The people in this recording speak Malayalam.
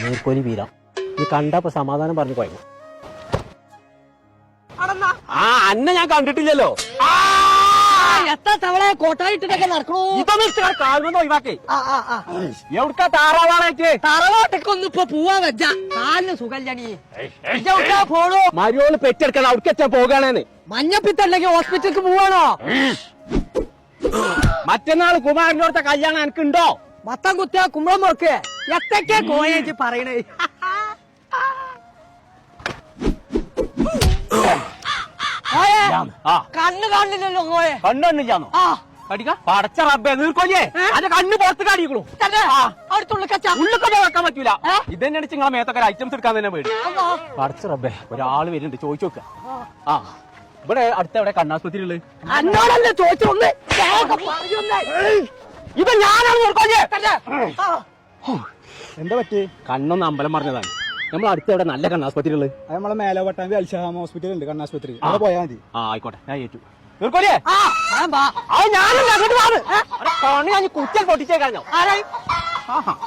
നീർക്കൊലി വീരാം നീ കണ്ടപ്പോ സമാധാനം പറഞ്ഞു പോയ അന്നെ ഞാൻ കണ്ടിട്ടില്ലല്ലോ. എത്ര തവളെ കോട്ടായിട്ടൊക്കെ നടക്കണോ? ഇതൊന്നും കാൽമൊന്നും ഒഴിവാക്കേ. എവിടുക്കാ താറാവാളേക്ക്? തറവാട്ടൊക്കെ ഒന്ന് ഇപ്പൊ പോവാൻ വെച്ച കാലിന് സുഖല്ലണി. പോണോ? മരിയോള് പെറ്റെടുക്കണം, അവിടേക്ക് എത്താൻ പോകാണേന്ന്. മഞ്ഞപ്പിത്തല്ലെങ്കിൽ ഹോസ്പിറ്റലിക്ക് പോവാണോ? മറ്റന്നാൾ കുമാരനോടത്തെ കല്യാണം എനിക്കുണ്ടോ? മത്തം കുത്തിയ കുമ്പളം മുറക്ക് എത്തൊക്കെ കോയേജ് പറയണേ. കണ്ണ് കാണില്ലല്ലോ കോയെ. കണ്ണൊന്നില്ലാന്നോ? പടച്ച റബ്ബേ നീർക്കൊല്ലേ അന്റെ കണ്ണ് പുറത്ത് കാണിക്കണു. ഉള്ളിക്കൊക്കെ വെക്കാൻ പറ്റൂല. ഇതന്നെയാണ് നിങ്ങളെ മേത്തൊക്കെ ഐറ്റംസ് എടുക്കാൻ തന്നെ പേടി. പടച്ച റബ്ബേ ഒരാള് വരുന്നുണ്ട്, ചോദിച്ചു നോക്ക. ഇവിടെ അടുത്ത എവിടെ കണ്ണാസ്പത്രി ഉള്ളത്? എന്നോടല്ലേ ചോദിച്ചോന്ന്. ഇത് ഞാനാണ് നീർക്കൊല്ലേ. എന്താ പറ്റി? കണ്ണൊന്ന് അമ്പലം പറഞ്ഞതാണ്. നമ്മൾ അടുത്ത എവിടെ നല്ല കണ്ണാസ്പത്രി ഉള്ളത്? നമ്മളെ മേലോവട്ടാമ്പി അൽഷഹാം ഹോസ്പിറ്റൽ ഉണ്ട്, കണ്ണാസ്പത്രി. അവിടെ പോയാൽ മതി. ആയിക്കോട്ടെ, ഞാൻ ഏറ്റു. നീർക്കൊല്ലേ ഞാനല്ല, അങ്ങോട്ട് ഞാൻ കുറ്റൽ പൊട്ടിച്ചേ കഴിഞ്ഞോ.